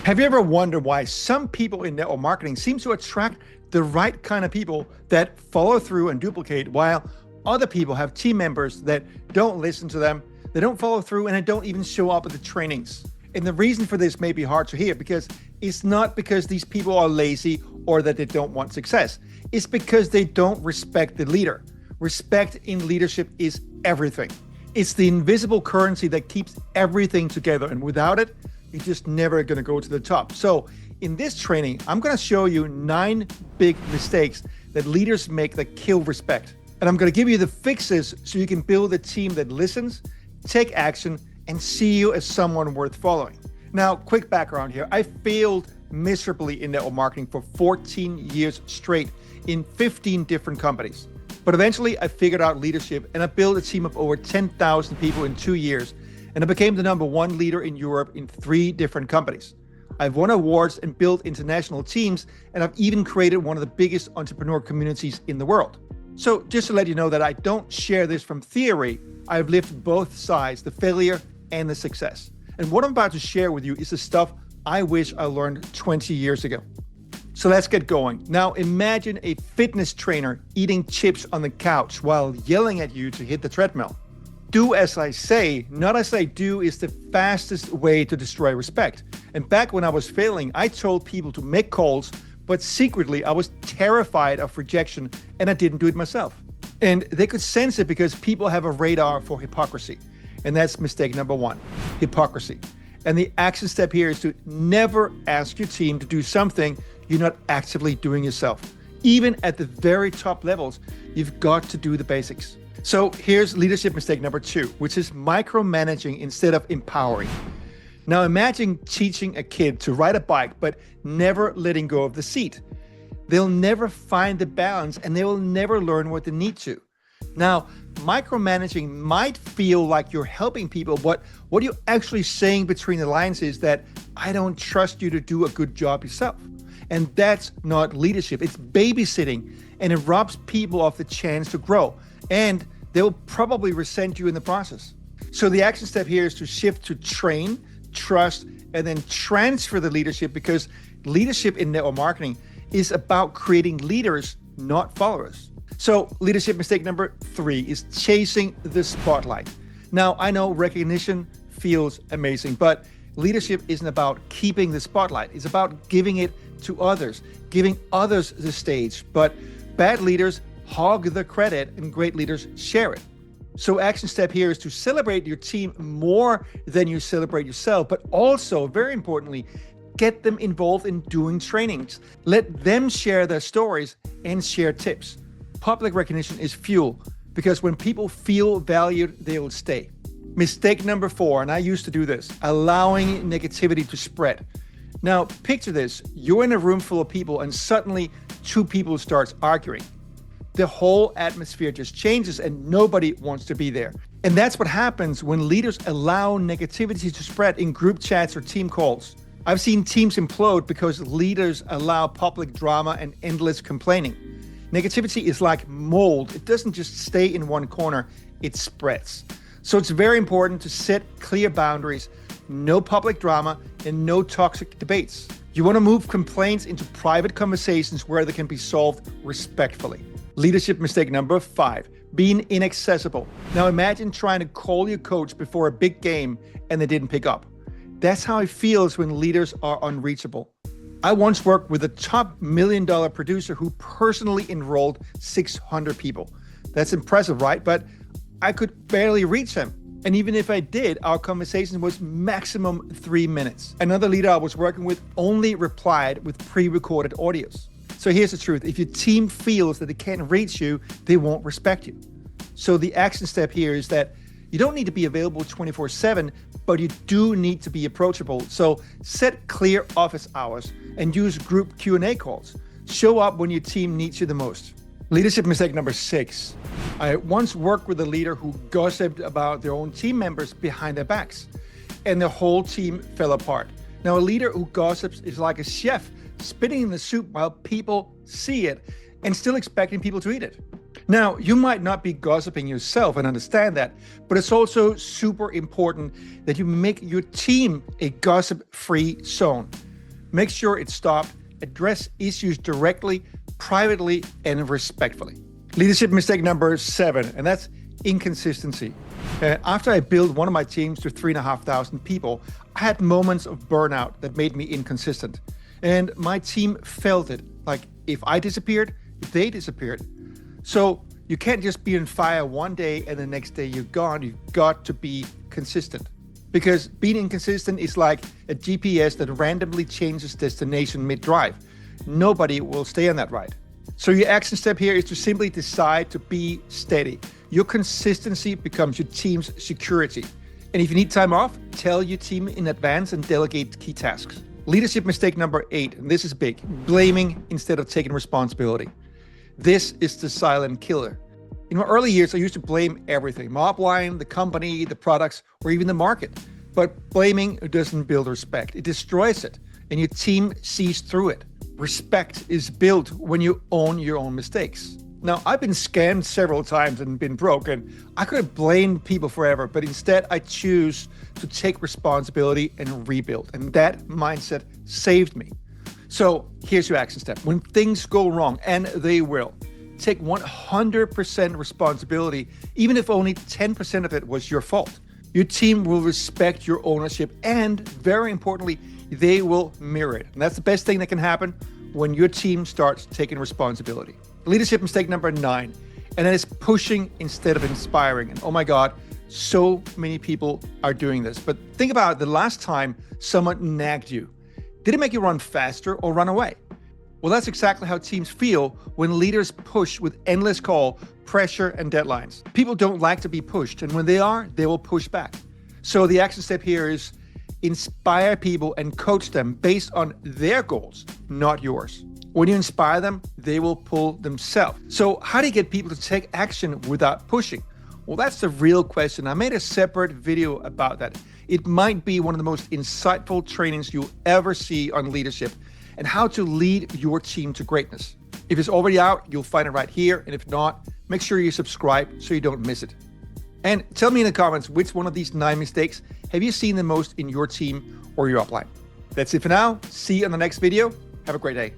Have you ever wondered why some people in network marketing seem to attract the right kind of people that follow through and duplicate, while other people have team members that don't listen to them, they don't follow through, and they don't even show up at the trainings? And the reason for this may be hard to hear because it's not because these people are lazy or that they don't want success. It's because they don't respect the leader. Respect in leadership is everything. It's the invisible currency that keeps everything together, and without it, you're just never going to go to the top. So in this training, I'm going to show you 9 big mistakes that leaders make that kill respect. And I'm going to give you the fixes so you can build a team that listens, take action, and see you as someone worth following. Now, quick background here. I failed miserably in network marketing for 14 years straight in 15 different companies. But eventually I figured out leadership and I built a team of over 10,000 people in 2 years. And I became the #1 leader in Europe in 3 different companies. I've won awards and built international teams, and I've even created one of the biggest entrepreneur communities in the world. So just to let you know that I don't share this from theory, I've lived both sides, the failure and the success. And what I'm about to share with you is the stuff I wish I learned 20 years ago. So let's get going. Now imagine a fitness trainer eating chips on the couch while yelling at you to hit the treadmill. Do as I say, not as I do, is the fastest way to destroy respect. And back when I was failing, I told people to make calls, but secretly I was terrified of rejection and I didn't do it myself. And they could sense it because people have a radar for hypocrisy. And that's mistake #1, hypocrisy. And the action step here is to never ask your team to do something you're not actively doing yourself. Even at the very top levels, you've got to do the basics. So here's leadership mistake #2, which is micromanaging instead of empowering. Now imagine teaching a kid to ride a bike, but never letting go of the seat. They'll never find the balance and they will never learn what they need to. Now, micromanaging might feel like you're helping people, but what you're actually saying between the lines is that I don't trust you to do a good job yourself. And that's not leadership, it's babysitting, and it robs people of the chance to grow. And they'll probably resent you in the process. So the action step here is to shift to train, trust, and then transfer the leadership, because leadership in network marketing is about creating leaders, not followers. So leadership mistake #3 is chasing the spotlight. Now, I know recognition feels amazing, but leadership isn't about keeping the spotlight. It's about giving it to others, giving others the stage. But bad leaders hog the credit and great leaders share it. So action step here is to celebrate your team more than you celebrate yourself, but also, very importantly, get them involved in doing trainings. Let them share their stories and share tips. Public recognition is fuel, because when people feel valued, they will stay. Mistake #4, and I used to do this, allowing negativity to spread. Now, picture this. You're in a room full of people and suddenly 2 people starts arguing. The whole atmosphere just changes and nobody wants to be there. And that's what happens when leaders allow negativity to spread in group chats or team calls. I've seen teams implode because leaders allow public drama and endless complaining. Negativity is like mold. It doesn't just stay in one corner, it spreads. So it's very important to set clear boundaries, no public drama, and no toxic debates. You want to move complaints into private conversations where they can be solved respectfully. Leadership mistake #5, being inaccessible. Now imagine trying to call your coach before a big game and they didn't pick up. That's how it feels when leaders are unreachable. I once worked with a top $1 million producer who personally enrolled 600 people. That's impressive, right? But I could barely reach him. And even if I did, our conversation was maximum 3 minutes. Another leader I was working with only replied with pre-recorded audios. So here's the truth. If your team feels that they can't reach you, they won't respect you. So the action step here is that you don't need to be available 24/7, but you do need to be approachable. So set clear office hours and use group Q&A calls. Show up when your team needs you the most. Leadership mistake #6. I once worked with a leader who gossiped about their own team members behind their backs, and the whole team fell apart. Now, a leader who gossips is like a chef spitting in the soup while people see it and still expecting people to eat it. Now, you might not be gossiping yourself and understand that, but it's also super important that you make your team a gossip-free zone. Make sure it's stopped. Address issues directly, privately, and respectfully. Leadership mistake number 7, and that's inconsistency. After I built one of my teams to 3,500 people, I had moments of burnout that made me inconsistent. And my team felt it. Like if I disappeared, they disappeared. So you can't just be on fire one day and the next day you're gone. You've got to be consistent. Because being inconsistent is like a GPS that randomly changes destination mid-drive. Nobody will stay on that ride. So your action step here is to simply decide to be steady. Your consistency becomes your team's security. And if you need time off, tell your team in advance and delegate key tasks. Leadership mistake number 8, and this is big, blaming instead of taking responsibility. This is the silent killer. In my early years, I used to blame everything, my upline, the company, the products, or even the market. But blaming doesn't build respect. It destroys it, and your team sees through it. Respect is built when you own your own mistakes. Now, I've been scammed several times and been broke, and I could have blamed people forever, but instead I choose to take responsibility and rebuild. And that mindset saved me. So here's your action step. When things go wrong, and they will, take 100% responsibility, even if only 10% of it was your fault. Your team will respect your ownership, and very importantly, they will mirror it. And that's the best thing that can happen when your team starts taking responsibility. Leadership mistake number 9, and that is pushing instead of inspiring. And oh my God, so many people are doing this. But think about the last time someone nagged you. Did it make you run faster or run away? Well, that's exactly how teams feel when leaders push with endless call, pressure, and deadlines. People don't like to be pushed, and when they are, they will push back. So the action step here is inspire people and coach them based on their goals, not yours. When you inspire them, they will pull themselves. So how do you get people to take action without pushing? Well, that's the real question. I made a separate video about that. It might be one of the most insightful trainings you'll ever see on leadership and how to lead your team to greatness. If it's already out, you'll find it right here. And if not, make sure you subscribe so you don't miss it. And tell me in the comments, which one of these 9 mistakes have you seen the most in your team or your upline? That's it for now. See you on the next video. Have a great day.